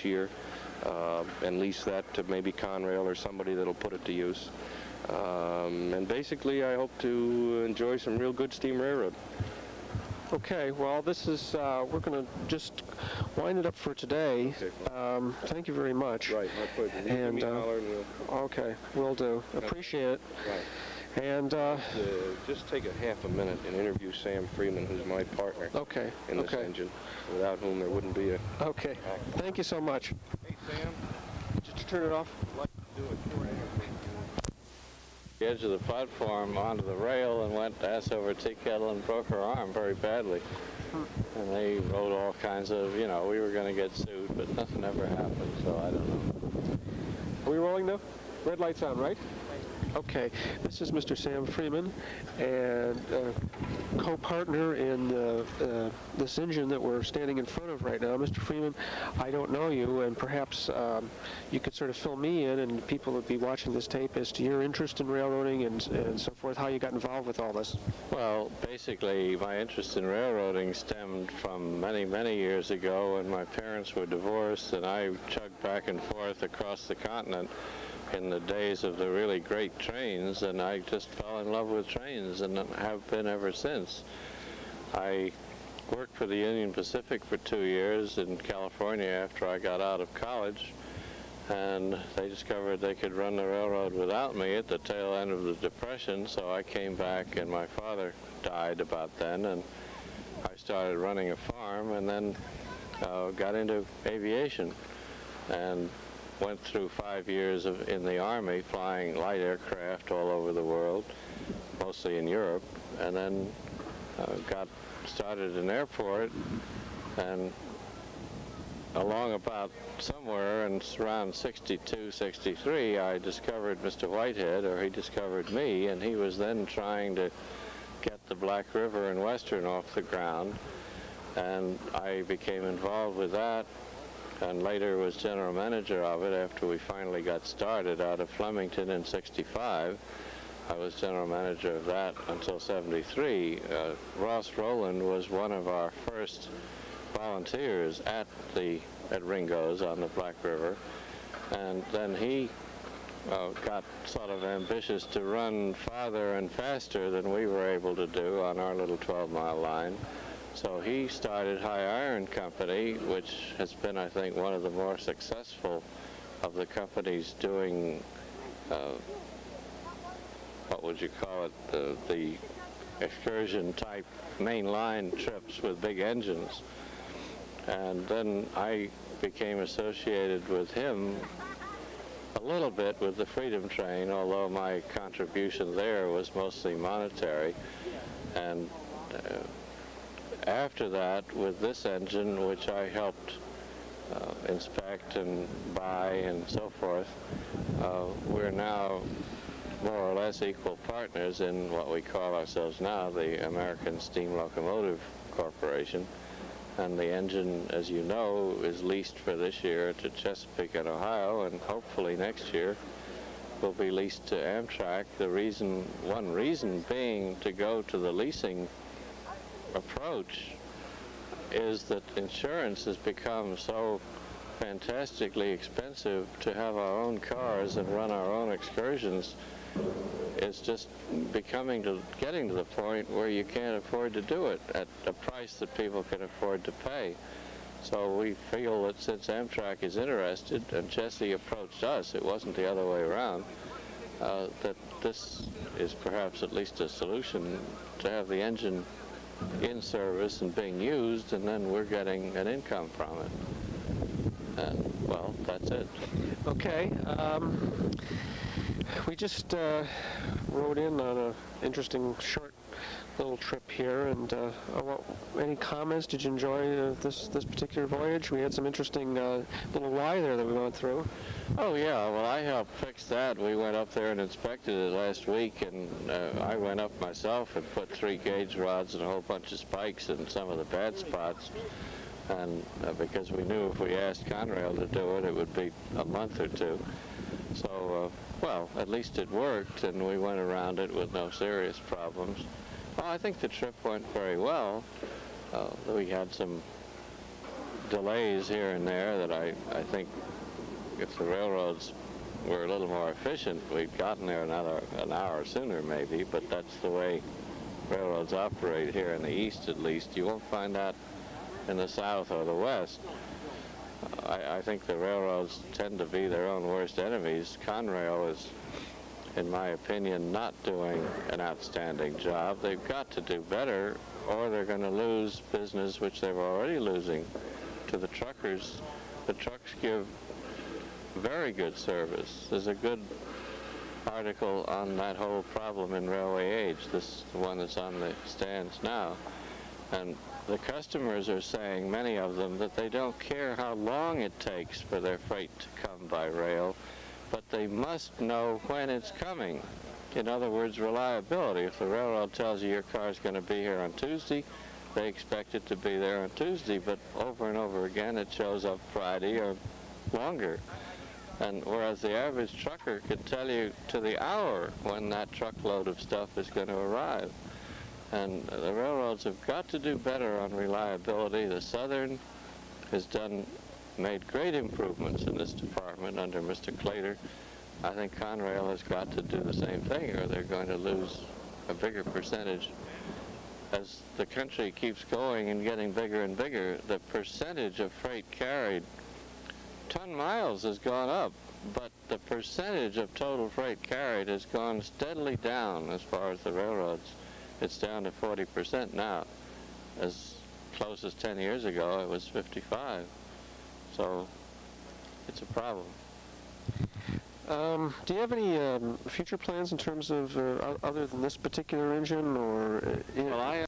each year and lease that to maybe Conrail or somebody that'll put it to use. And basically, I hope to enjoy some real good steam railroad. Okay, well, this is, we're going to just wind it up for today. Okay. Thank you very much. Right, my pleasure. You give me a holler and we'll... Okay, will do. Appreciate it. Right. And just take a half a minute and interview Sam Freeman, who's my partner in this engine, without whom there wouldn't be a... Okay, thank you so much. Hey, Sam, just turn it off. I'd like to do a short interview. The edge of the platform onto the rail and went ass over tea kettle and broke her arm very badly. And they wrote all kinds of, you know, we were going to get sued, but nothing ever happened, so I don't know. Are we rolling now? Red light's on, right? Okay, this is Mr. Sam Freeman, and co-partner in this engine that we're standing in front of right now. Mr. Freeman, I don't know you, and perhaps you could sort of fill me in, and people would be watching this tape, as to your interest in railroading and so forth, how you got involved with all this. Well, basically, my interest in railroading stemmed from many, many years ago when my parents were divorced, and I chugged back and forth across the continent in the days of the really great trains, and I just fell in love with trains and have been ever since. I worked for the Union Pacific for 2 years in California after I got out of college, and they discovered they could run the railroad without me at the tail end of the Depression, so I came back, and my father died about then, and I started running a farm, and then got into aviation and went through 5 years in the Army flying light aircraft all over the world, mostly in Europe, and then got started in airport, and along about somewhere in around 62, 63, I discovered Mr. Whitehead, or he discovered me, and he was then trying to get the Black River and Western off the ground, and I became involved with that, and later was general manager of it after we finally got started out of Flemington in 65. I was general manager of that until 73. Ross Rowland was one of our first volunteers at Ringo's on the Black River, and then he got sort of ambitious to run farther and faster than we were able to do on our little 12-mile line. So he started High Iron Company, which has been, I think, one of the more successful of the companies doing, what would you call it, the excursion-type main-line trips with big engines. And then I became associated with him a little bit with the Freedom Train, although my contribution there was mostly monetary. And after that, with this engine, which I helped inspect and buy and so forth, we're now more or less equal partners in what we call ourselves now the American Steam Locomotive Corporation. And the engine, as you know, is leased for this year to Chesapeake and Ohio, and hopefully next year will be leased to Amtrak. One reason being to go to the leasing approach is that insurance has become so fantastically expensive to have our own cars and run our own excursions. It's just getting to the point where you can't afford to do it at a price that people can afford to pay. So we feel that since Amtrak is interested, and Jesse approached us, it wasn't the other way around, that this is perhaps at least a solution to have the engine in service and being used, and then we're getting an income from it. And, well, that's it. Okay. We just rode in on an interesting short little trip here, and any comments? Did you enjoy this particular voyage? We had some interesting little lie there that we went through. Oh yeah, well I helped fix that. We went up there and inspected it last week, and I went up myself and put 3 gauge rods and a whole bunch of spikes in some of the bad spots, and because we knew if we asked Conrail to do it, it would be a month or 2. So, well, at least it worked, and we went around it with no serious problems. Well, I think the trip went very well. We had some delays here and there that I think if the railroads were a little more efficient, we'd gotten there an hour sooner maybe, but that's the way railroads operate here in the east at least. You won't find that in the south or the west. I think the railroads tend to be their own worst enemies. Conrail is, in my opinion, not doing an outstanding job. They've got to do better, or they're going to lose business, which they're already losing, to the truckers. The trucks give very good service. There's a good article on that whole problem in Railway Age, this one that's on the stands now. And the customers are saying, many of them, that they don't care how long it takes for their freight to come by rail, but they must know when it's coming. In other words, reliability. If the railroad tells you your car's going to be here on Tuesday, they expect it to be there on Tuesday, but over and over again it shows up Friday or longer. And whereas the average trucker can tell you to the hour when that truckload of stuff is going to arrive. And the railroads have got to do better on reliability. The Southern has made great improvements in this department under Mr. Claytor. I think Conrail has got to do the same thing, or they're going to lose a bigger percentage. As the country keeps going and getting bigger and bigger, the percentage of freight carried, ton miles has gone up, but the percentage of total freight carried has gone steadily down as far as the railroads. It's down to 40% now. As close as 10 years ago, it was 55. So it's a problem. Do you have any future plans in terms of other than this particular engine, or? Well,